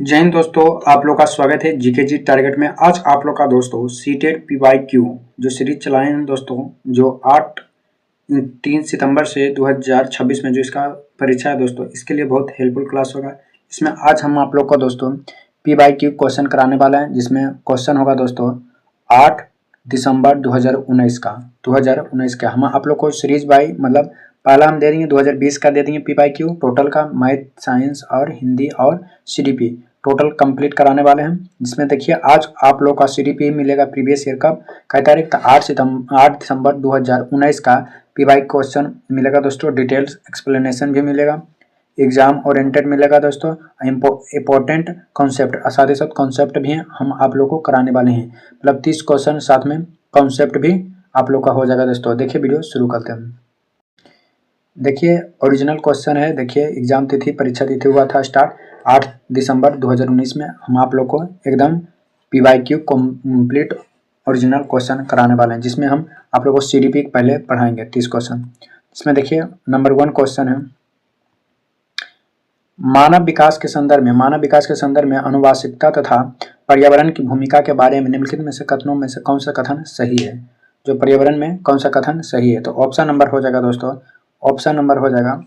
जय हिंद दोस्तों, आप लोग का स्वागत है जीके जी टारगेट में। आज आप लोग का दोस्तों सीटेट पीवाईक्यू जो सीरीज चलाए हैं दोस्तों, जो 3 सितंबर से 2026 में जो इसका परीक्षा है दोस्तों, इसके लिए बहुत हेल्पफुल क्लास होगा। इसमें आज हम आप लोग को दोस्तों पीवाईक्यू क्वेश्चन कराने वाला है, जिसमें क्वेश्चन होगा दोस्तों 8 दिसंबर 2019 का हम आप लोग को सीरीज बाई मतलब पहला हम दे देंगे 2020 का दे देंगे पीवाईक्यू टोटल का, मैथ साइंस और हिंदी और सीडीपी टोटल कंप्लीट कराने वाले हैं। जिसमें देखिए आज आप लोग का सीडीपी मिलेगा प्रीवियस ईयर का कई तारीख था 8 दिसंबर 2019 का पीवाई क्वेश्चन मिलेगा दोस्तों। डिटेल्स एक्सप्लेनेशन भी मिलेगा, एग्जाम ओरिएंटेड मिलेगा दोस्तों, इंपॉर्टेंट कॉन्सेप्ट साथ ही साथ कॉन्सेप्ट भी हम आप लोग को कराने वाले हैं। मतलब 30 क्वेश्चन साथ में कॉन्सेप्ट भी आप लोग का हो जाएगा दोस्तों। देखिए वीडियो शुरू करते हैं। देखिए ओरिजिनल क्वेश्चन है। देखिए एग्जाम तिथि परीक्षा तिथि हुआ था स्टार्ट 8 दिसंबर 2019 में। हम आप लोग को एकदम पीवाईक्यू कंप्लीट ओरिजिनल क्वेश्चन कराने वाले हैं, जिसमें हम आप लोग को सीडीपी पहले पढ़ाएंगे 30 क्वेश्चन। इसमें देखिए नंबर 1 क्वेश्चन है, मानव विकास के संदर्भ में आनुवांशिकता तथा पर्यावरण की भूमिका के बारे में निम्नलिखित में से कथनों में से कौन सा कथन सही है। जो पर्यावरण में कौन सा कथन सही है, तो ऑप्शन नंबर हो जाएगा दोस्तों, ऑप्शन नंबर हो जाएगा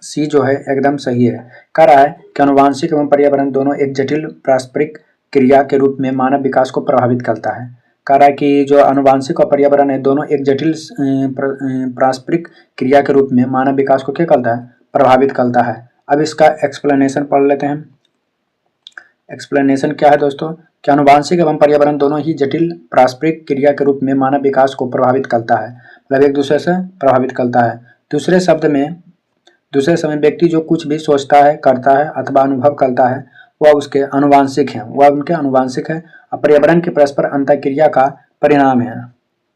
सी जो है एकदम सही है। कह रहा है कि आनुवांशिक एवं पर्यावरण दोनों एक जटिल पारस्परिक क्रिया के रूप में मानव विकास को प्रभावित करता है। कह रहा है कि जो आनुवांशिक और पर्यावरण है दोनों एक जटिल पारस्परिक क्रिया के रूप में मानव विकास को क्या करता है, प्रभावित करता है। अब इसका एक्सप्लेनेशन पढ़ लेते हैं। एक्सप्लेनेशन क्या है दोस्तों, कि आनुवांशिक एवं पर्यावरण दोनों ही जटिल पारस्परिक क्रिया के रूप में मानव विकास को प्रभावित करता है, मतलब एक दूसरे से प्रभावित करता है। दूसरे समय व्यक्ति जो कुछ भी सोचता है, करता है अथवा अनुभव करता है वह उसके आनुवांशिक है, और पर्यावरण की परस्पर अंतःक्रिया का परिणाम है।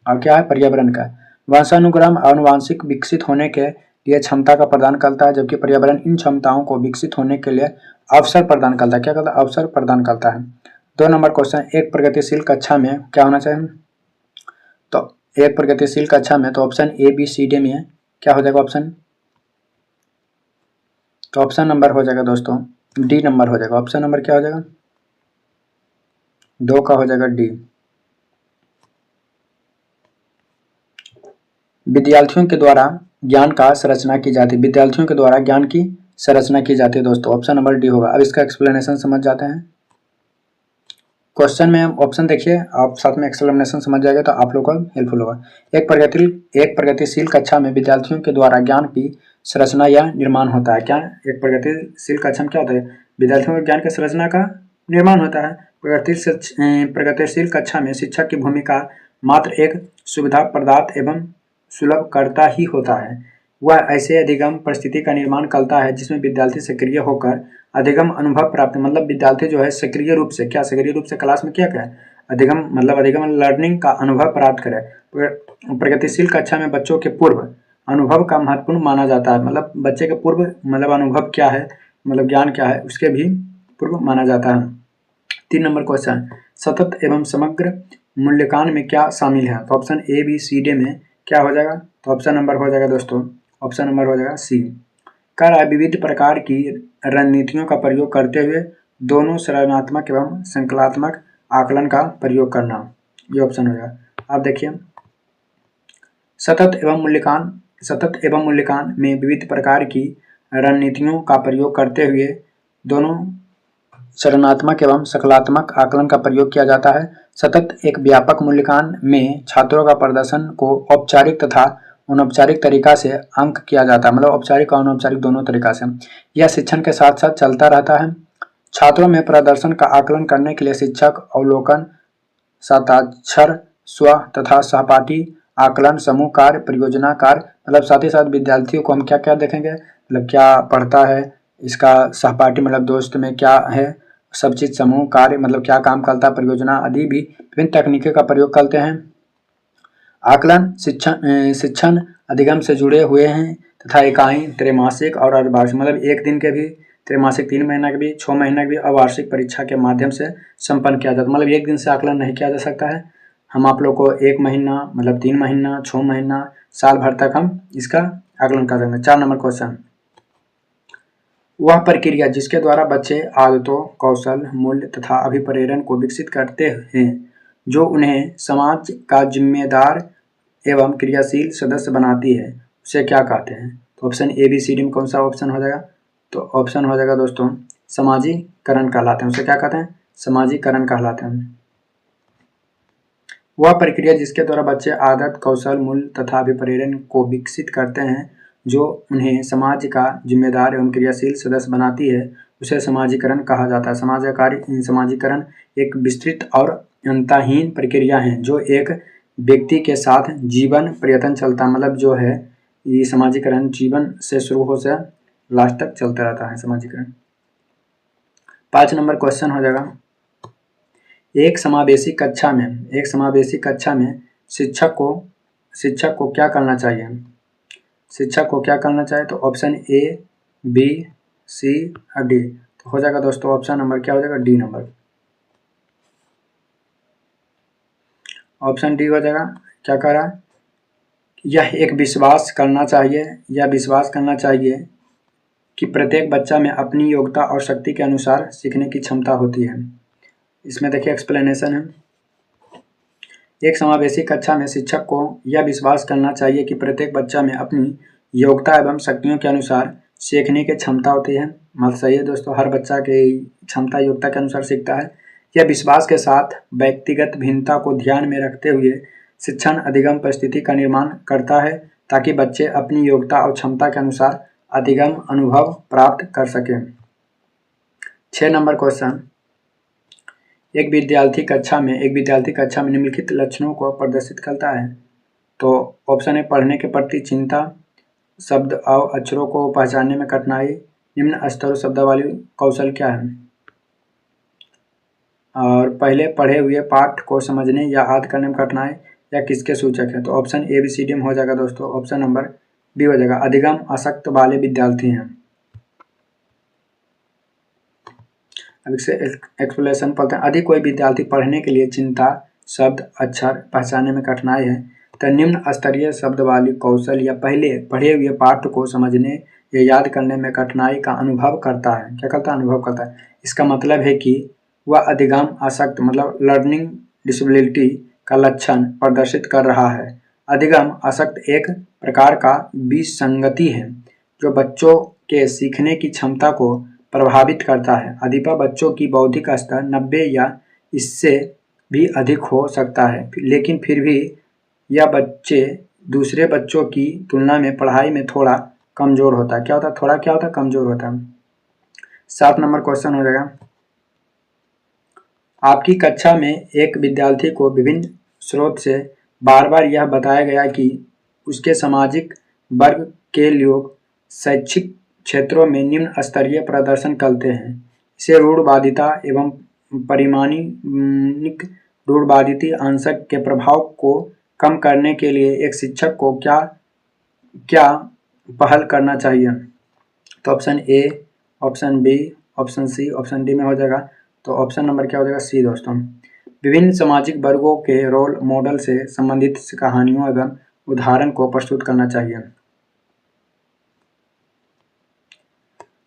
और क्या है, पर्यावरण का वंशानुक्रम आनुवांशिक विकसित होने के लिए क्षमता का प्रदान करता है, जबकि पर्यावरण इन क्षमताओं को विकसित होने के लिए अवसर प्रदान करता है। क्या करता है, अवसर प्रदान करता है। 2 नंबर क्वेश्चन, एक प्रगतिशील कक्षा में क्या होना चाहिए, तो एक प्रगतिशील कक्षा में तो option A B C D में क्या हो जाएगा ऑप्शन, तो ऑप्शन नंबर हो जाएगा दोस्तों डी नंबर हो जाएगा। ऑप्शन नंबर क्या हो जाएगा, 2 का हो जाएगा डी। विद्यार्थियों के द्वारा ज्ञान का संरचना की जाती है, विद्यार्थियों के द्वारा ज्ञान की संरचना की जाती है दोस्तों। ऑप्शन नंबर डी होगा। अब इसका एक्सप्लेनेशन समझ जाते हैं। क्वेश्चन में ऑप्शन देखिए, आप साथ में एक्सप्लेनेशन समझ जाएगा तो आप लोग को हेल्पफुल होगा। एक प्रगतिशील कक्षा में विद्यार्थियों के द्वारा ज्ञान की संरचना या निर्माण होता है। क्या एक प्रगतिशील कक्षा में क्या होता है, विद्यार्थियों के ज्ञान की संरचना का निर्माण होता है। प्रगतिशील कक्षा में शिक्षक की भूमिका मात्र एक सुविधा प्रदाता एवं सुलभ करता ही होता है। वह ऐसे अधिगम परिस्थिति का निर्माण करता है जिसमें विद्यार्थी सक्रिय होकर अधिगम अनुभव प्राप्त, मतलब विद्यार्थी जो है सक्रिय रूप से क्लास में क्या करे, अधिगम लर्निंग का अनुभव प्राप्त करे। प्रगतिशील कक्षा में बच्चों के पूर्व अनुभव का महत्वपूर्ण माना जाता है, मतलब बच्चे के पूर्व अनुभव क्या है, ज्ञान क्या है उसके भी पूर्व माना जाता है। 3 नंबर क्वेश्चन, सतत एवं समग्र मूल्यांकन में क्या शामिल है, तो option A B C D में क्या हो जाएगा, तो ऑप्शन नंबर हो जाएगा दोस्तों, ऑप्शन नंबर हो जाएगा सी। कह रहा है विविध प्रकार की रणनीतियों का प्रयोग करते हुए दोनों संरचनात्मक एवं संकल्पात्मक आकलन का प्रयोग करना, ये ऑप्शन हो जाएगा। अब देखिए सतत एवं मूल्यांकन में विविध प्रकार की रणनीतियों का प्रयोग करते हुए दोनों संरचनात्मक एवं संकल्पात्मक आकलन का प्रयोग किया जाता है। सतत एक व्यापक मूल्यांकन में छात्रों का प्रदर्शन को औपचारिक तथा अनौपचारिक तरीका से अंक किया जाता है, मतलब औपचारिक और अनौपचारिक दोनों तरीका से। यह शिक्षण के साथ साथ चलता रहता है। छात्रों में प्रदर्शन का आकलन करने के लिए शिक्षक अवलोकन, हस्ताक्षर, स्व तथा सहपाठी आकलन, समूह कार्य, परियोजना कार्य, मतलब साथ ही साथ विद्यार्थियों को हम क्या क्या देखेंगे, मतलब क्या पढ़ता है, इसका सहपाठी मतलब दोस्त में क्या है, सब चीज, समूह कार्य मतलब क्या काम करता है, परियोजना आदि भी विभिन्न तकनीकों का प्रयोग करते हैं। आकलन शिक्षण अधिगम से जुड़े हुए हैं तथा इकाई त्रैमासिक और अर्धवार्षिक, मतलब एक दिन के भी, त्रैमासिक 3 महीना के भी, 6 महीना के भी, अवार्षिक परीक्षा के माध्यम से संपन्न किया जाता है। मतलब एक दिन से आकलन नहीं किया जा सकता है। हम आप लोग को 1 महीना मतलब 3 महीना, 6 महीना, साल भर तक हम इसका आकलन कर सकते हैं। 4 नंबर क्वेश्चन, वह प्रक्रिया जिसके द्वारा बच्चे आदतों, कौशल, मूल्य तथा अभिप्रेरण को विकसित करते हैं जो उन्हें समाज का जिम्मेदार एवं क्रियाशील सदस्य बनाती है, उसे क्या कहते हैं? तो option A B C D में कौन सा ऑप्शन हो जाएगा? तो ऑप्शन हो जाएगा दोस्तों समाजीकरण कहलाते हैं। उसे क्या कहते हैं? समाजीकरण कहलाते हैं। वह प्रक्रिया जिसके द्वारा बच्चे आदत, कौशल, मूल्य तथा अभिप्रेरण को विकसित करते हैं जो उन्हें समाज का जिम्मेदार एवं क्रियाशील सदस्य बनाती है, उसे समाजीकरण कहा जाता है। समाजीकरण एक विस्तृत और अंतहीन प्रक्रिया है जो एक व्यक्ति के साथ जीवन पर्यंत चलता, मतलब जो है ये समाजीकरण जीवन से शुरू हो से लास्ट तक चलता रहता है समाजीकरण। 5 नंबर क्वेश्चन हो जाएगा, एक समावेशी कक्षा में शिक्षक को क्या करना चाहिए? शिक्षक को क्या करना चाहिए? तो ऑप्शन ए, बी, सी और डी। तो हो जाएगा दोस्तों ऑप्शन नंबर क्या हो जाएगा? D number. ऑप्शन डी हो जाएगा। क्या कह रहा है? यह विश्वास करना चाहिए कि प्रत्येक बच्चा में अपनी योग्यता और शक्ति के अनुसार सीखने की क्षमता होती है। इसमें देखिए एक्सप्लेनेशन है। एक समावेशी कक्षा में शिक्षक को यह विश्वास करना चाहिए कि प्रत्येक बच्चा में अपनी योग्यता एवं शक्तियों के अनुसार सीखने की क्षमता होती है। मतलब सही है दोस्तों, हर बच्चा के क्षमता योग्यता के अनुसार सीखता है। यह विश्वास के साथ व्यक्तिगत भिन्नता को ध्यान में रखते हुए शिक्षण अधिगम परिस्थिति का निर्माण करता है ताकि बच्चे अपनी योग्यता और क्षमता के अनुसार अधिगम अनुभव प्राप्त कर सकें। 6 नंबर क्वेश्चन, एक विद्यार्थी कक्षा में निम्नलिखित लक्षणों को प्रदर्शित करता है। तो ऑप्शन ए, पढ़ने के प्रति चिंता, शब्द और अक्षरों को पहचानने में कठिनाई, निम्न स्तर शब्दावली कौशल क्या है? और पहले पढ़े हुए पाठ को समझने या याद करने में कठिनाई या किसके सूचक है? तो option A B C D में हो जाएगा दोस्तों। ऑप्शन नंबर बी हो जाएगा, अधिगम आसक्त वाले विद्यार्थी हैं। अब इससे एक्सप्लेनेशन पढ़ते हैं। यदि कोई विद्यार्थी पढ़ने के लिए चिंता, शब्द, अक्षर पहचानने में कठिनाई है तो निम्न स्तरीय शब्दावली कौशल या पहले पढ़े हुए पाठ को समझने या याद करने में कठिनाई का अनुभव करता है। क्या करता है? अनुभव करता है। इसका मतलब है कि वह अधिगम आसक्त मतलब लर्निंग डिसेबिलिटी का लक्षण प्रदर्शित कर रहा है। अधिगम आसक्त एक प्रकार का विसंगति है जो बच्चों के सीखने की क्षमता को प्रभावित करता है। अधिपा बच्चों की बौद्धिक स्तर 90 या इससे भी अधिक हो सकता है, लेकिन फिर भी यह बच्चे दूसरे बच्चों की तुलना में पढ़ाई में थोड़ा कमजोर होता है। क्या होता है? थोड़ा क्या होता है? कमजोर होता है। 7 नंबर क्वेश्चन हो जाएगा, आपकी कक्षा में एक विद्यार्थी को विभिन्न स्रोत से बार बार यह बताया गया कि उसके सामाजिक वर्ग के लोग शैक्षिक क्षेत्रों में निम्न स्तरीय प्रदर्शन करते हैं। इसे रूढ़वादिता एवं परिमाणिक रूढ़वादिता अंशक के प्रभाव को कम करने के लिए एक शिक्षक को क्या पहल करना चाहिए? तो option A, option B, option C, option D में हो जाएगा। तो ऑप्शन नंबर क्या हो जाएगा? सी दोस्तों। विभिन्न सामाजिक वर्गों के रोल मॉडल से संबंधित कहानियों एवं उदाहरण को प्रस्तुत करना चाहिए।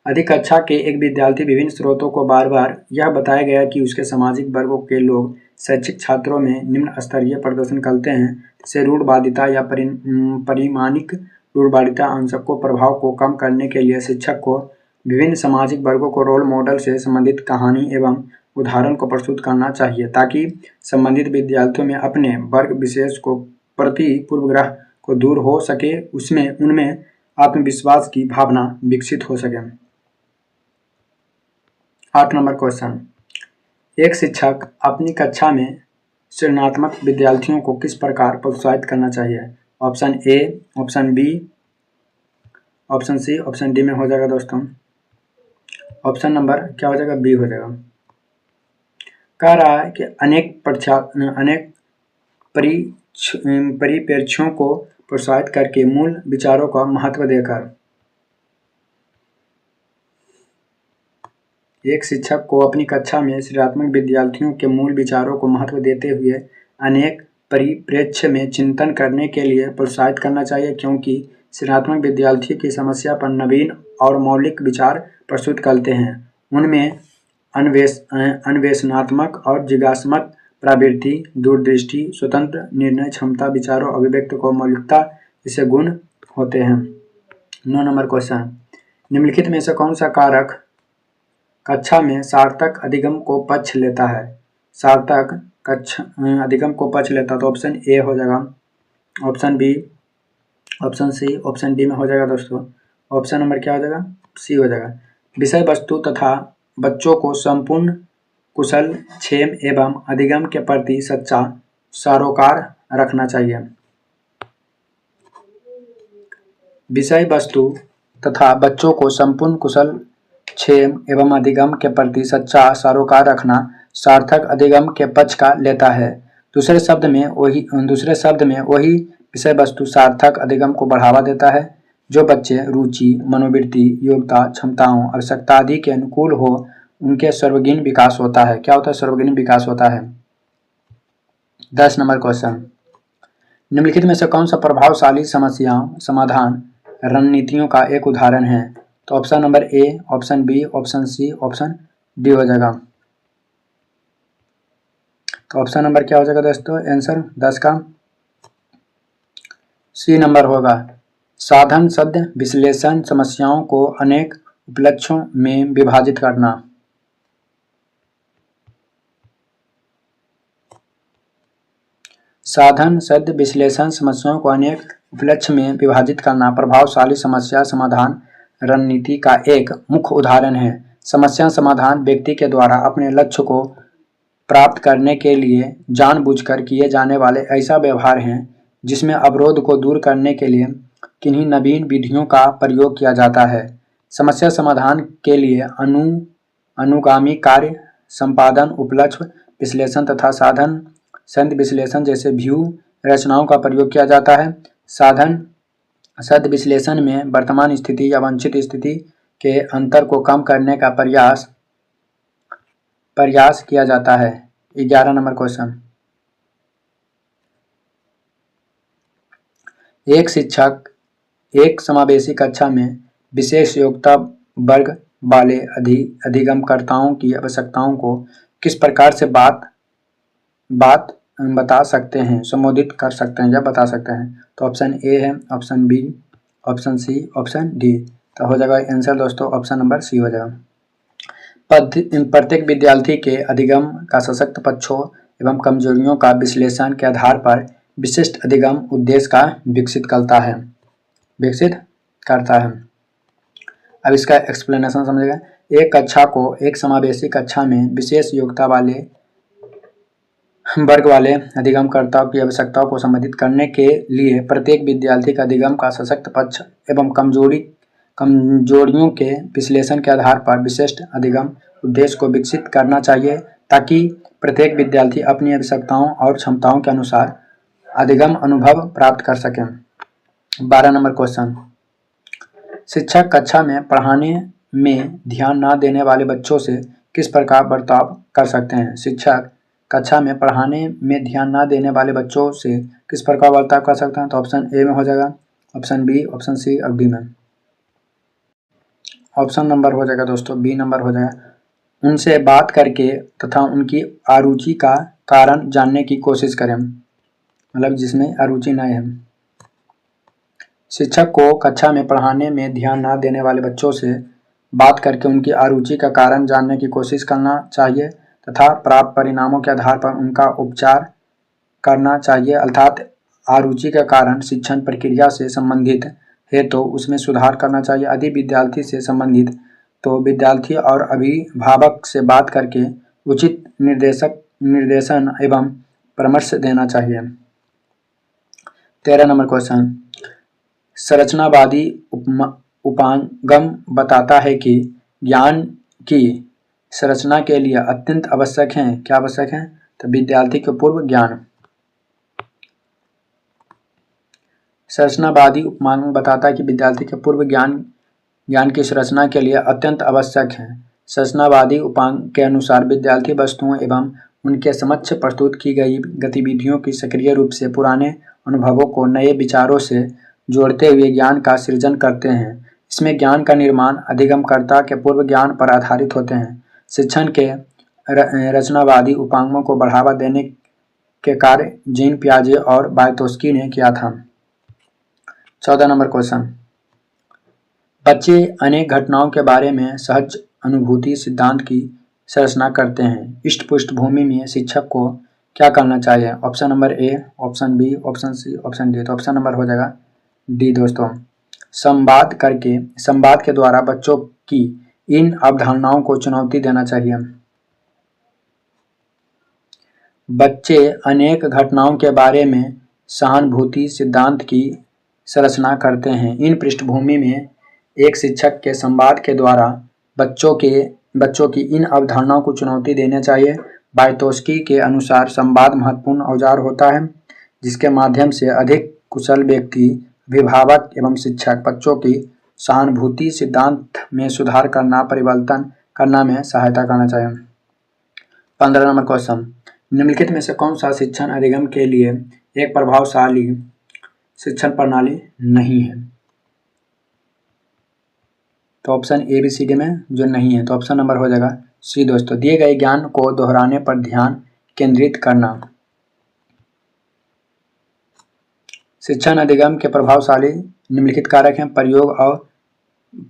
यदि कक्षा के एक विद्यार्थी विभिन्न स्रोतों को बार बार यह बताया गया कि उसके सामाजिक वर्गों के लोग शैक्षिक छात्रों में निम्न स्तरीय प्रदर्शन करते हैं, से रूढ़वादिता या परिमाणिक रूढ़वादिता अंशक को प्रभाव को कम करने के लिए शिक्षक को विभिन्न सामाजिक वर्गों को रोल मॉडल से संबंधित कहानी एवं उदाहरण को प्रस्तुत करना चाहिए ताकि संबंधित विद्यार्थियों में अपने वर्ग विशेष को प्रति पूर्वग्रह को दूर हो सके, उनमें आत्मविश्वास की भावना विकसित हो सके। 8 नंबर क्वेश्चन, एक शिक्षक अपनी कक्षा में सृजनात्मक विद्यार्थियों को किस प्रकार प्रोत्साहित करना चाहिए? Option A, option B, option C, option D में हो जाएगा दोस्तों। ऑप्शन नंबर क्या हो जाएगा? बी हो जाएगा। कह रहा है कि अनेक परिप्रेक्ष्यों को प्रोत्साहित करके मूल विचारों का महत्व देकर एक शिक्षक को अपनी कक्षा में सृजनात्मक विद्यार्थियों के मूल विचारों को महत्व देते हुए अनेक परिप्रेक्ष्य में चिंतन करने के लिए प्रोत्साहित करना चाहिए, क्योंकि सृजनात्मक विद्यार्थी की समस्या पर नवीन और मौलिक विचार प्रस्तुत करते हैं। उनमें अन्वेषणात्मक और जिज्ञासात्मक प्रवृत्ति, दूरदृष्टि, स्वतंत्र निर्णय क्षमता, विचारों अभिव्यक्ति को मौलिकता जैसे गुण होते हैं। 9 नंबर क्वेश्चन, निम्नलिखित में से कौन सा कारक कक्षा में सार्थक अधिगम को पक्ष लेता है? सार्थक अधिगम को पक्ष लेता है तो ऑप्शन ए हो जाएगा, option B, option C, option D में हो जाएगा दोस्तों। ऑप्शन नंबर क्या हो जाएगा? सी हो जाएगा। विषय वस्तु तथा बच्चों को संपूर्ण कुशल, क्षेम एवं अधिगम के प्रति सच्चा सरोकार रखना चाहिए। विषय वस्तु तथा बच्चों को संपूर्ण कुशल, क्षेम एवं अधिगम के प्रति सच्चा सरोकार रखना सार्थक अधिगम के पक्ष का लेता है। दूसरे शब्द में वही विषय वस्तु सार्थक अधिगम को बढ़ावा देता है जो बच्चे रुचि, मनोवृत्ति, योग्यता, क्षमताओं, आवश्यकता आदि के अनुकूल हो। उनके सर्वगुण विकास होता है। क्या होता है? सर्वगुण विकास होता है। 10 नंबर क्वेश्चन, निम्नलिखित में से कौन सा प्रभावशाली समस्या समाधान रणनीतियों का एक उदाहरण है? तो option number A, option B, option C, option D हो जाएगा। तो ऑप्शन नंबर क्या हो जाएगा दोस्तों? आंसर 10 का सी नंबर होगा। साधन शब्द विश्लेषण समस्याओं को अनेक उपलक्ष्यों में विभाजित करना। साधन शब्द विश्लेषण समस्याओं को अनेक उपलक्ष्य में विभाजित करना प्रभावशाली समस्या समाधान रणनीति का एक मुख्य उदाहरण है। समस्या समाधान व्यक्ति के द्वारा अपने लक्ष्य को प्राप्त करने के लिए जानबूझकर किए जाने वाले ऐसा व्यवहार है जिसमें अवरोध को दूर करने के लिए किन्हीं नवीन विधियों का प्रयोग किया जाता है। समस्या समाधान के लिए अनुगामी कार्य संपादन, उपलक्ष्य विश्लेषण तथा साधन शब्द विश्लेषण जैसे व्यू रचनाओं का प्रयोग किया जाता है। साधन शब्द विश्लेषण में वर्तमान स्थिति या वांछित स्थिति के अंतर को कम करने का प्रयास किया जाता है। 11 नंबर क्वेश्चन, एक शिक्षक एक समावेशी कक्षा में विशेष योग्यता वर्ग वाले अधिगमकर्ताओं की आवश्यकताओं को किस प्रकार से बता सकते हैं, संबोधित कर सकते हैं या बता सकते हैं? तो ऑप्शन ए है, option B, option C, option D. तो हो जाएगा आंसर दोस्तों ऑप्शन नंबर सी हो जाएगा। प्रत्येक विद्यार्थी के अधिगम का सशक्त पक्षों एवं कमजोरियों का विश्लेषण के आधार पर विशिष्ट अधिगम उद्देश्य का विकसित करता है। अब इसका एक्सप्लेनेशन समझेगा। एक कक्षा को एक समावेशी कक्षा में विशेष योग्यता वाले वर्ग वाले अधिगमकर्ताओं की आवश्यकताओं को संबोधित करने के लिए प्रत्येक विद्यार्थी का अधिगम का सशक्त पक्ष एवं कमजोरियों के विश्लेषण के आधार पर विशिष्ट अधिगम उद्देश्य को विकसित करना चाहिए ताकि प्रत्येक विद्यार्थी अपनी आवश्यकताओं और क्षमताओं के अनुसार अधिगम अनुभव प्राप्त कर सकें। 12 नंबर क्वेश्चन, शिक्षक कक्षा में पढ़ाने में ध्यान न देने वाले बच्चों से किस प्रकार बर्ताव कर सकते हैं? शिक्षक कक्षा में पढ़ाने में ध्यान न देने वाले बच्चों से किस प्रकार बर्ताव कर सकते हैं? तो ऑप्शन ए में हो जाएगा, ऑप्शन बी, ऑप्शन सी और डी में। ऑप्शन नंबर हो जाएगा दोस्तों बी नंबर हो जाएगा। उनसे बात करके तथा उनकी अरुचि का कारण जानने की कोशिश करें, मतलब जिसमें अरुचि न है। शिक्षक को कक्षा में पढ़ाने में ध्यान न देने वाले बच्चों से बात करके उनकी अरुचि का कारण जानने की कोशिश करना चाहिए तथा प्राप्त परिणामों के आधार पर उनका उपचार करना चाहिए। अर्थात अरुचि का कारण शिक्षण प्रक्रिया से संबंधित है तो उसमें सुधार करना चाहिए। यदि विद्यार्थी से संबंधित तो विद्यार्थी और अभिभावक से बात करके उचित निर्देशन एवं परामर्श देना चाहिए। 13 नंबर क्वेश्चन, संरचनावादी उपागम बताता है कि ज्ञान की संरचना के लिए अत्यंत आवश्यक है। क्या आवश्यक है? तो विद्यार्थी के पूर्व ज्ञान। संरचनावादी उपमांग बताता है कि विद्यार्थी के पूर्व ज्ञान की संरचना के लिए अत्यंत आवश्यक है। संरचनावादी उपांग के अनुसार विद्यार्थी वस्तुओं एवं उनके समक्ष प्रस्तुत की गई गतिविधियों की सक्रिय रूप से पुराने अनुभवों को नए विचारों से जोड़ते हुए ज्ञान का सृजन करते हैं। इसमें ज्ञान का निर्माण अधिगमकर्ता के पूर्व ज्ञान पर आधारित होते हैं। शिक्षण के रचनावादी उपांगों को बढ़ावा देने के कार्य जीन पियाजे और वायतोस्की ने किया था। 14 नंबर क्वेश्चन, बच्चे अनेक घटनाओं के बारे में सहज अनुभूति सिद्धांत की संरचना करते हैं। इस पृष्ठभूमि में शिक्षक को क्या करना चाहिए? Option number A, option B, option C, option D. तो ऑप्शन नंबर हो जाएगा डी दोस्तों। संवाद के द्वारा बच्चों की इन अवधारणाओं को चुनौती देना चाहिए। बच्चे अनेक घटनाओं के बारे में सहानुभूति सिद्धांत की संरचना करते हैं। इन पृष्ठभूमि में एक शिक्षक के संवाद के द्वारा बच्चों की इन अवधारणाओं को चुनौती देनी चाहिए। वायतोस्की के अनुसार संवाद महत्वपूर्ण औजार होता है जिसके माध्यम से अधिक कुशल व्यक्ति, अभिभावक एवं शिक्षक बच्चों की सहानुभूति सिद्धांत में सुधार करना, परिवर्तन करना में सहायता करना चाहिए। 15 नंबर क्वेश्चन, निम्नलिखित में से कौन सा शिक्षण अधिगम के लिए एक प्रभावशाली शिक्षण प्रणाली नहीं है? तो option A, B, C, D में जो नहीं है तो ऑप्शन नंबर हो जाएगा सी दोस्तों। दिए गए ज्ञान को दोहराने पर ध्यान केंद्रित करना। शिक्षण अधिगम के प्रभावशाली निम्नलिखित कारक हैं: प्रयोग और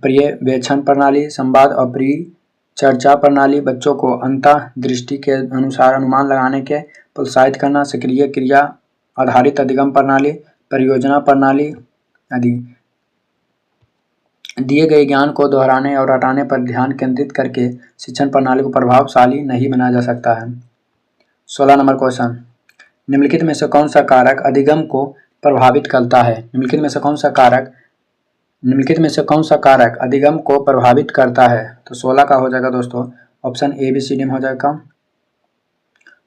पर्यवेक्षण प्रणाली, संवाद और परिचर्चा प्रणाली, बच्चों को अंतर्दृष्टि के अनुसार अनुमान लगाने के प्रोत्साहित करना, सक्रिय क्रिया आधारित अधिगम प्रणाली, परियोजना प्रणाली आदि। दिए गए ज्ञान को दोहराने और हटाने पर ध्यान केंद्रित करके शिक्षण प्रणाली को प्रभावशाली नहीं बनाया जा सकता है। 16 नंबर क्वेश्चन, निम्नलिखित में से कौन सा कारक अधिगम को प्रभावित करता है? निम्नलिखित में से कौन सा कारक अधिगम को प्रभावित करता है? तो 16 का हो जाएगा दोस्तों option A, B, C, D में हो जाएगा।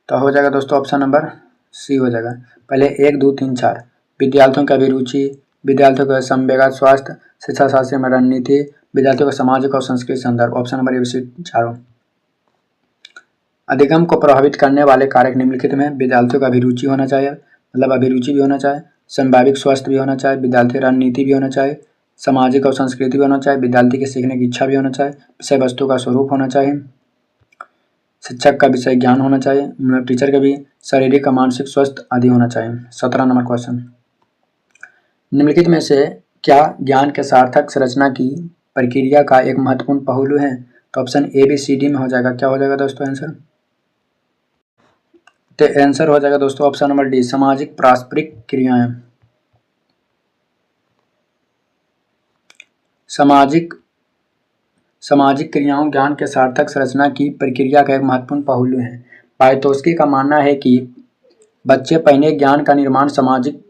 तो हो जाएगा दोस्तों ऑप्शन नंबर सी हो जाएगा। पहले 1, 2, 3, 4 विद्यार्थियों की अभिरुचि, विद्यार्थियों का संवेगात्मक स्वास्थ्य, शिक्षा शास्त्र में रणनीति, विद्यार्थियों का सामाजिक और सांस्कृतिक संदर्भ। ऑप्शन नंबर ए, बी, सी चारों। अधिगम को प्रभावित करने वाले कारक निम्नलिखित में विद्यार्थियों का अभिरुचि होना चाहिए, मतलब अभिरुचि भी होना चाहिए, संभाविक स्वास्थ्य भी होना चाहिए, विद्यार्थी रणनीति भी होना चाहिए, सामाजिक और संस्कृति भी होना चाहिए, विद्यार्थी की सीखने की इच्छा भी होना चाहिए, विषय वस्तु का स्वरूप होना चाहिए, शिक्षक का विषय ज्ञान होना चाहिए, मतलब टीचर का भी शारीरिक और मानसिक स्वास्थ्य आदि होना चाहिए। 17 नंबर क्वेश्चन, निम्नलिखित में से क्या ज्ञान के सार्थक संरचना की प्रक्रिया का एक महत्वपूर्ण पहलू है? तो option A, B, C, D में हो जाएगा। क्या हो जाएगा दोस्तों आंसर? तो आंसर हो जाएगा दोस्तों ऑप्शन नंबर डी, सामाजिक पारस्परिक क्रियाएं। सामाजिक क्रियाओं ज्ञान के सार्थक संरचना की प्रक्रिया का एक महत्वपूर्ण पहलू है। वायतोस्की का मानना है कि बच्चे पहले ज्ञान का निर्माण सामाजिक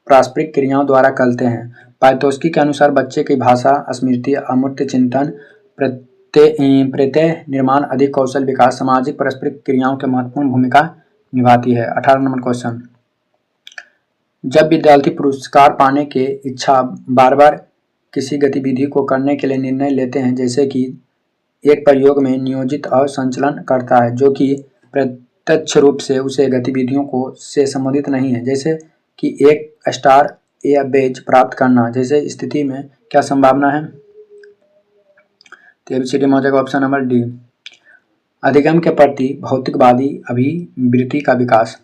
पारस्परिक क्रियाओं द्वारा करते हैं। वायतोस्की के अनुसार बच्चे की भाषा, स्मृति, अमूर्त चिंतन, प्रत्यय निर्माण, अधिक कौशल विकास सामाजिक पारस्परिक क्रियाओं की महत्वपूर्ण भूमिका निभाती है। 18 नंबर क्वेश्चन, जब विद्यार्थी पुरस्कार पाने के इच्छा बार बार किसी गतिविधि को करने के लिए निर्णय लेते हैं, जैसे कि एक प्रयोग में नियोजित और संचालन करता है जो कि प्रत्यक्ष रूप से उसे गतिविधियों को से संबंधित नहीं है, जैसे कि एक स्टार या बेज प्राप्त करना, जैसे स्थिति में क्या संभावना है? तो एबीसीडी में हो जाएगा ऑप्शन नंबर डी, अधिगम के प्रति भौतिकवादी अभिवृत्ति का विकास।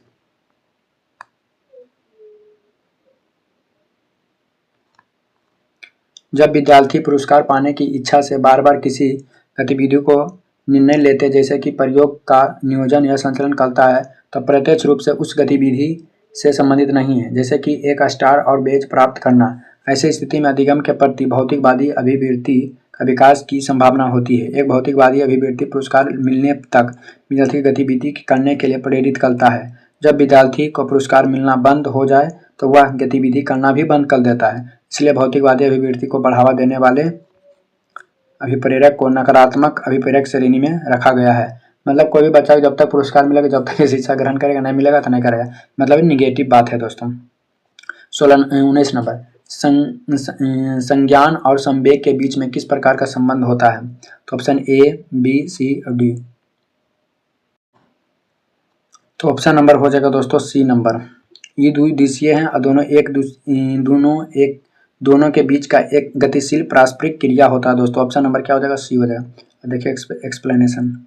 जब विद्यार्थी पुरस्कार पाने की इच्छा से बार बार किसी गतिविधि को निर्णय लेते, जैसे कि प्रयोग का नियोजन या संचालन करता है, तो प्रत्यक्ष रूप से उस गतिविधि से संबंधित नहीं है, जैसे कि एक स्टार और बेज प्राप्त करना। ऐसी स्थिति में अधिगम के प्रति भौतिकवादी अभिवृत्ति का विकास की संभावना होती है। एक भौतिकवादी अभिवृत्ति पुरस्कार मिलने तक विद्यार्थी गतिविधि करने के लिए प्रेरित करता है। जब विद्यार्थी को पुरस्कार मिलना बंद हो जाए तो वह गतिविधि करना भी बंद कर देता है। इसलिए भौतिकवादी अभिवृत्ति को बढ़ावा देने वाले अभिप्रेरक को नकारात्मक अभिप्रेरक श्रेणी में रखा गया है। मतलब कोई भी बच्चा जब तक पुरस्कार मिलेगा, जब तक शिक्षा ग्रहण करेगा, नहीं मिलेगा तो नहीं करेगा, मतलब निगेटिव बात है दोस्तों। 19 नंबर, संज्ञान और संवेग के बीच में किस प्रकार का संबंध होता है? तो ऑप्शन ए, बी, सी और डी। तो ऑप्शन नंबर हो जाएगा दोस्तों सी नंबर, ये द्विदिशीय हैं और दोनों के बीच का एक गतिशील पारस्परिक क्रिया होता है दोस्तों। ऑप्शन नंबर क्या हो जाएगा? सी हो जाएगा। देखिए एक्सप्लेनेशन।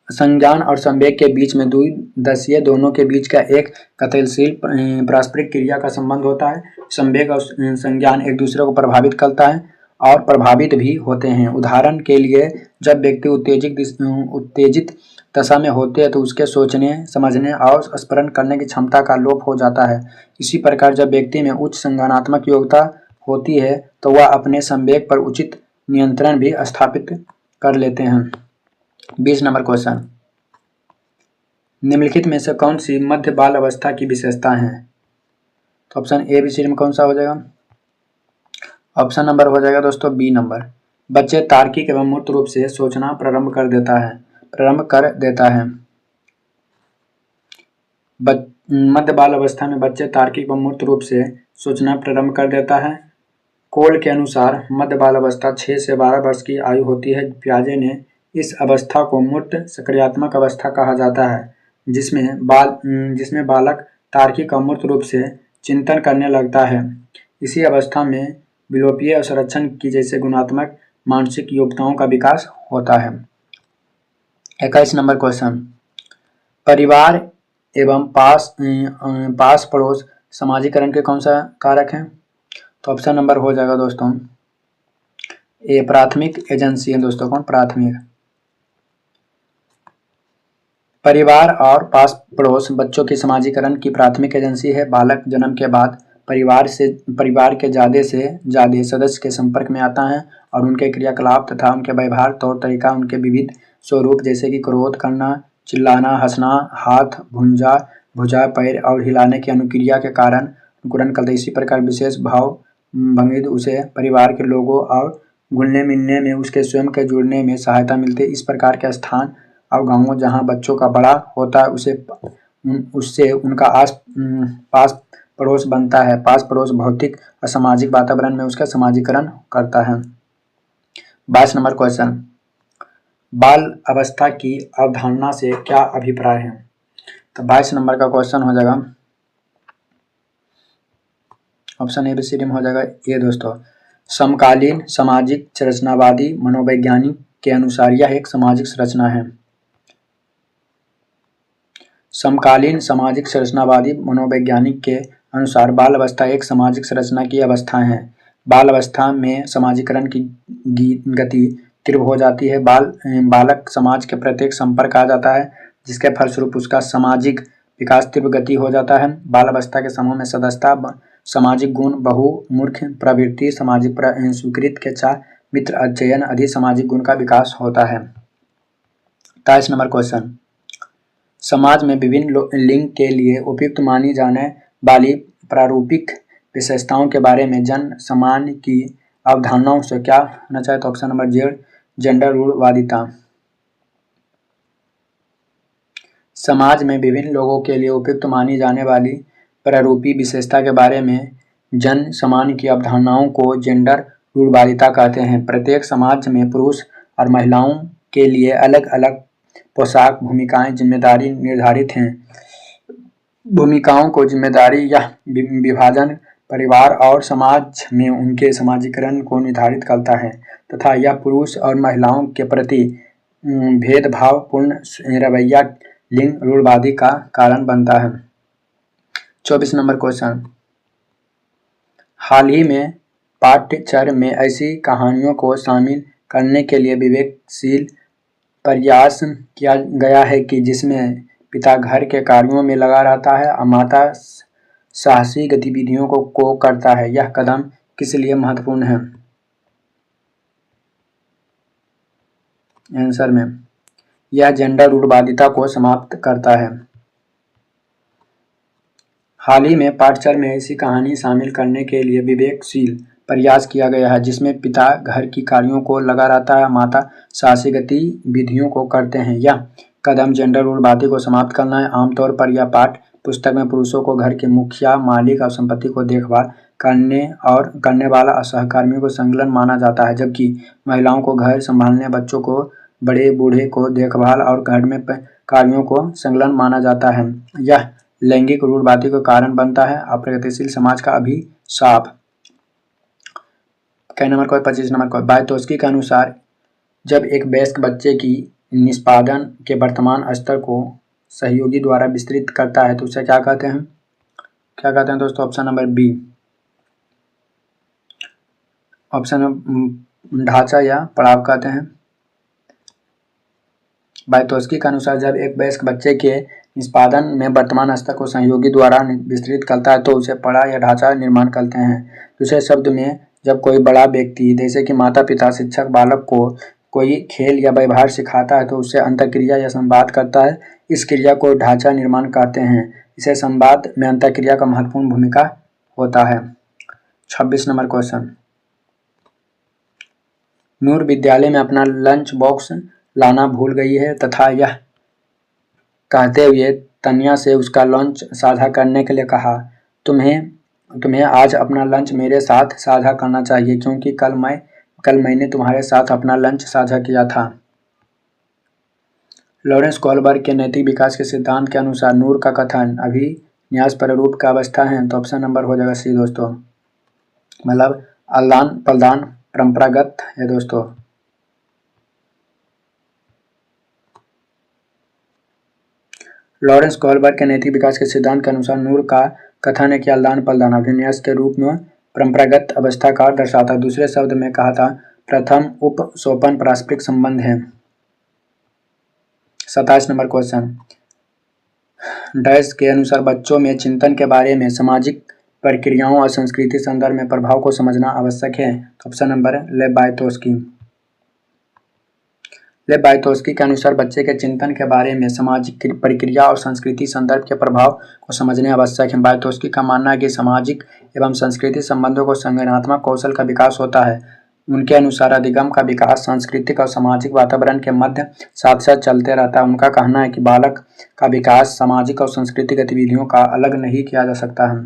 संज्ञान और संवेग के बीच में द्विदिशीय दोनों के बीच का एक गतिशील पारस्परिक क्रिया का संबंध होता है। संवेग और संज्ञान एक दूसरे को प्रभावित करता है और प्रभावित भी होते हैं। उदाहरण के लिए जब व्यक्ति उत्तेजित दशा में होते हैं तो उसके सोचने, समझने और स्मरण करने की क्षमता का लोप हो जाता है। इसी प्रकार जब व्यक्ति में उच्च संज्ञानात्मक योग्यता होती है तो वह अपने संवेग पर उचित नियंत्रण भी स्थापित कर लेते हैं। 20 नंबर क्वेश्चन, निम्नलिखित में से कौन सी मध्य बाल अवस्था की विशेषता है? तो ऑप्शन ए, बी, सी में कौन सा हो जाएगा? ऑप्शन नंबर हो जाएगा दोस्तों बी नंबर। बच्चे तार्किक एवं मूर्त रूप से सोचना प्रारंभ कर देता है। मध्य बाल अवस्था में बच्चे तार्किक एवं मूर्त रूप से सोचना प्रारंभ कर देता है। कोल के अनुसार मध्य बाल अवस्था 6 से 12 वर्ष की आयु होती है। पियाजे ने इस अवस्था को मूर्त सक्रियात्मक अवस्था कहा जाता है, जिसमें बालक तार्किक और मूर्त रूप से चिंतन करने लगता है। इसी अवस्था में विलोपीय और संरक्षण की जैसे गुणात्मक मानसिक योग्यताओं का विकास होता है। 21 नंबर क्वेश्चन, परिवार एवं पास पड़ोस समाजीकरण के कौन सा कारक हैं? तो ऑप्शन नंबर हो जाएगा दोस्तों ए, प्राथमिक एजेंसी है दोस्तों। कौन? प्राथमिक। परिवार और पास पड़ोस बच्चों की समाजीकरण की प्राथमिक एजेंसी है। बालक जन्म के बाद परिवार के ज्यादा से ज्यादा सदस्य के संपर्क में आता है और उनके क्रियाकलाप तथा उनके व्यवहार, तौर तरीका, उनके विविध स्वरूप जैसे कि क्रोध करना, चिल्लाना, हंसना, हाथ भुजा, पैर और हिलाने की अनुक्रिया के कारण अंकुरण करते। इसी प्रकार विशेष भाव भंगित उसे परिवार के लोगों और घुलने मिलने में, उसके स्वयं के जुड़ने में सहायता मिलती है। इस प्रकार के स्थान और गांवों जहां बच्चों का बड़ा होता है उससे उनका पास पड़ोस बनता है। पास पड़ोस भौतिक और सामाजिक वातावरण में उसका समाजीकरण करता है। 22 नंबर क्वेश्चन, बाल अवस्था की अवधारणा से क्या अभिप्राय है? तो 22 नंबर का क्वेश्चन हो जाएगा option A, B, C, D में हो जाएगा ये दोस्तों। समकालीन सामाजिक संरचनावादी मनोवैज्ञानिक के अनुसार यह एक सामाजिक संरचना है। समकालीन सामाजिक संरचनावादी मनोवैज्ञानिक के अनुसार बाल अवस्था एक सामाजिक संरचना की अवस्था है। बाल अवस्था में समाजीकरण की गति तीव्र हो जाती है। बालक समाज के प्रत्येक संपर्क आ जाता है, जिसके फलस्वरूप उसका सामाजिक विकास तीव्र गति हो जाता है। बाल अवस्था के समूह में सदस्यता, सामाजिक गुण, बहुमुख प्रवृत्ति, सामाजिक स्वीकृत के चाह, मित्र चयन आदि सामाजिक गुण का विकास होता है। 23 नंबर क्वेश्चन, समाज में विभिन्न लिंग के लिए उपयुक्त मानी जाने वाली प्रारूपिक विशेषताओं के बारे में जन सामान्य की अवधारणाओं से क्या होना चाहिए? तो ऑप्शन नंबर जेड, जेंडर रूढ़वादिता। समाज में विभिन्न लोगों के लिए उपयुक्त मानी जाने वाली प्रारूपी विशेषता के बारे में जन सामान्य की अवधारणाओं को जेंडर रूढ़वादिता कहते हैं। प्रत्येक समाज में पुरुष और महिलाओं के लिए अलग अलग पोशाक, भूमिकाएं, जिम्मेदारी निर्धारित हैं। भूमिकाओं को जिम्मेदारी या विभाजन परिवार और समाज में उनके समाजीकरण को निर्धारित करता है तथा यह पुरुष और महिलाओं के प्रति भेदभावपूर्ण रवैया लिंग रूढ़वादी का कारण बनता है। 24 नंबर क्वेश्चन, हाल ही में पाठ्यचर्या में ऐसी कहानियों को शामिल करने के लिए विवेकशील प्रयास किया गया है कि जिसमें पिता घर के कार्यों में लगा रहता है और माता साहसी गतिविधियों को करता है। यह कदम किस लिए महत्वपूर्ण है? आंसर में यह जेंडर रूढ़वादिता को समाप्त करता है। हाल ही में पाठ्यचर्या में ऐसी कहानी शामिल करने के लिए विवेकशील प्रयास किया गया है जिसमें पिता घर की कार्यों को लगा रहता है, माता साहसी गतिविधियों को करते हैं। यह कदम जेंडर रूढ़वादी को समाप्त करना है। आमतौर पर यह पाठ पुस्तक में पुरुषों को घर के मुखिया, मालिक और संपत्ति को देखभाल करने वाला और सहकर्मियों को संलग्न माना जाता है, जबकि महिलाओं को घर संभालने, बच्चों को बड़े बूढ़े को देखभाल और घर में कार्यों को संलग्न माना जाता है। यह लैंगिक रूढ़िवादी का कारण बनता है। अप्रगतिशील समाज का अभिशाप। क नंबर को 25 नंबर को बायतोस्की के अनुसार जब एक वयस्क बच्चे की निष्पादन के वर्तमान स्तर को सहयोगी द्वारा विस्तृत करता है तो उसे क्या कहते हैं? क्या कहते हैं दोस्तों? ऑप्शन नंबर बी, ऑप्शन ढांचा या पड़ाव कहते हैं। बायतोस्की के अनुसार जब एक वयस्क बच्चे के निष्पादन में वर्तमान स्तर को सहयोगी द्वारा विस्तृत करता है तो उसे पड़ा या ढांचा निर्माण करते हैं। दूसरे शब्द में जब कोई बड़ा व्यक्ति जैसे कि माता पिता शिक्षक बालक को कोई खेल या व्यवहार सिखाता है तो उससे अंतःक्रिया या संवाद करता है। इस क्रिया को ढांचा निर्माण कहते हैं। इसे संवाद में अंतःक्रिया का महत्वपूर्ण भूमिका होता है। 26 नंबर क्वेश्चन। नूर विद्यालय में अपना लंच बॉक्स लाना भूल गई है तथा यह कहते हुए तन्या से उसका लंच साझा करने के लिए कहा, तुम्हें आज अपना लंच मेरे साथ साझा करना चाहिए क्योंकि कल मैंने तुम्हारे साथ अपना लंच साझा किया था। लॉरेंस कोहलबर्ग के नैतिक विकास के सिद्धांत के अनुसार नूर का कथन अभिन्यास प्रारूप का अवस्था है तो ऑप्शन नंबर हो जाएगा सी दोस्तों, मतलब आदान प्रदान परंपरागत है दोस्तों। लॉरेंस कोहलबर्ग के नैतिक विकास के सिद्धांत के अनुसार नूर का कथन है कि आदान प्रदान अभिन्यास के रूप में परंपरागत अवस्था का दर्शाता है। दूसरे शब्द में कहा था प्रथम उपसोपन पारस्परिक संबंध है। 27 नंबर क्वेश्चन। डैश के अनुसार बच्चों में चिंतन के बारे में सामाजिक प्रक्रियाओं और संस्कृति संदर्भ में प्रभाव को समझना आवश्यक है। ऑप्शन नंबर लेव बायतोस्की के अनुसार बच्चे के चिंतन के बारे में सामाजिक प्रक्रिया और संस्कृति संदर्भ के प्रभाव को समझने आवश्यक है। बायतोस्की का मानना है कि सामाजिक एवं संस्कृति संबंधों को संज्ञानात्मक कौशल का विकास होता है। उनके अनुसार अधिगम का विकास सांस्कृतिक और सामाजिक वातावरण के मध्य साथ साथ चलते रहता है। उनका कहना है कि बालक का विकास सामाजिक और सांस्कृतिक गतिविधियों का अलग नहीं किया जा सकता है।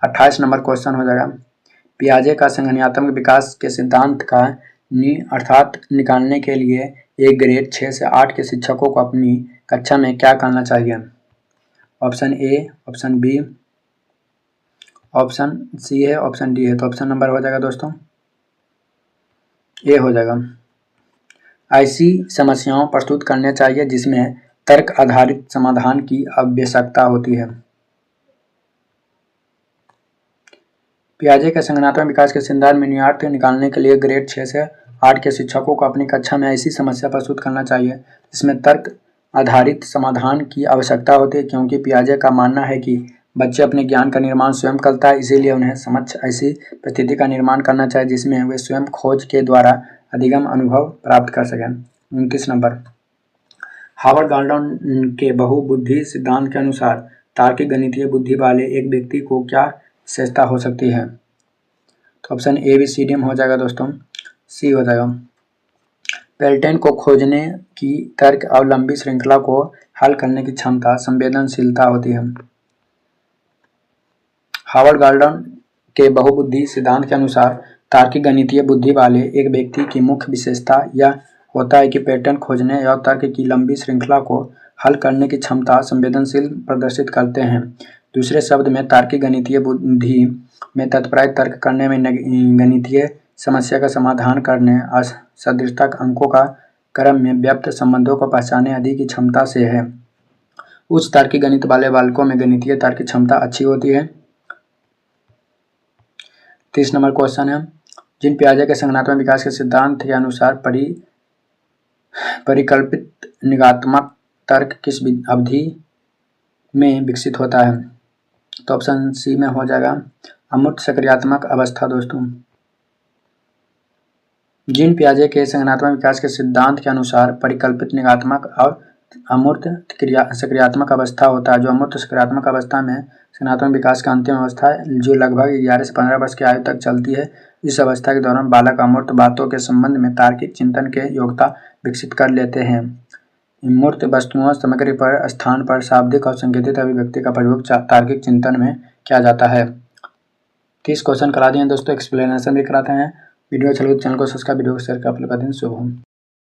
28 नंबर क्वेश्चन हो जाएगा। पियाजे का संज्ञानात्मक विकास के सिद्धांत का अर्थात निकालने के लिए एक ग्रेड 6 से 8 के शिक्षकों को अपनी कक्षा में क्या करना चाहिए? Option A, option B, option C है, ऑप्शन डी है। तो ऑप्शन नंबर हो जाएगा दोस्तों ए हो जाएगा। ऐसी समस्याओं प्रस्तुत करने चाहिए जिसमें तर्क आधारित समाधान की आवश्यकता होती है। पियाजे के संज्ञानात्मक विकास के सिद्धांत में निहितार्थ निकालने के लिए ग्रेड 6 से 8 के शिक्षकों को अपनी कक्षा में ऐसी समस्या प्रस्तुत करना चाहिए जिसमें तर्क आधारित समाधान की आवश्यकता होती है, क्योंकि पियाजे का मानना है कि बच्चे अपने ज्ञान का निर्माण स्वयं करता है, इसीलिए उन्हें समक्ष ऐसी परिस्थिति का निर्माण करना चाहिए जिसमें वे स्वयं खोज के द्वारा अधिगम अनुभव प्राप्त कर सकें। 29 नंबर। हार्वर्ड गार्डन के बहुबुद्धि सिद्धांत के अनुसार तार्किक गणितीय बुद्धि वाले एक व्यक्ति को क्या विशेषता हो सकती है? तो option A, B, C, D हो जाएगा दोस्तों, सी हो जाएगा। पैटर्न को खोजने की तर्क और लंबी श्रृंखला को हल करने की क्षमता संवेदनशीलता होती है। हार्वर्ड गार्डन के बहुबुद्धि सिद्धांत के अनुसार तार्किक गणितीय बुद्धि वाले एक व्यक्ति की मुख्य विशेषता यह होता है कि पैटर्न खोजने और तर्क की लंबी श्रृंखला को हल करने की क्षमता संवेदनशील प्रदर्शित करते हैं। दूसरे शब्द में तार्किक गणितीय बुद्धि में तत्परता तर्क करने में गणितीय समस्या का समाधान करने और सदृशता अंकों का क्रम में व्याप्त संबंधों को पहचानने आदि की क्षमता से है। उच्च तार्किक गणित वाले बालकों में गणितीय तर्क की क्षमता अच्छी होती है। 30 नंबर क्वेश्चन है। जिन पियाजे के संज्ञानात्मक विकास के सिद्धांत के अनुसार परिकल्पित निगात्मक तर्क किस अवधि में विकसित होता है? तो ऑप्शन सी में हो जाएगा अमूर्त सक्रियात्मक अवस्था दोस्तों। जिन पियाजे के संज्ञानात्मक विकास के सिद्धांत के अनुसार परिकल्पित निगात्मक और अमूर्त सक्रियात्मक अवस्था होता है। जो अमूर्त सक्रियात्मक अवस्था में संज्ञानात्मक विकास का अंतिम अवस्था है जो लगभग 11 से 15 वर्ष की आयु तक चलती है। इस अवस्था के दौरान बालक अमूर्त बातों के संबंध में तार्किक चिंतन के योग्यता विकसित कर लेते हैं। मूर्त वस्तुओं सामग्री पर स्थान पर शाब्दिक और संकेतित अभिव्यक्ति का प्रयोग तार्किक चिंतन में किया जाता है। 30 क्वेश्चन करा दिए दोस्तों, एक्सप्लेनेशन भी कराते हैं। वीडियो अच्छा लगे तो चैनल को सब्सक्राइब, वीडियो को शेयर कर अपने शुभ।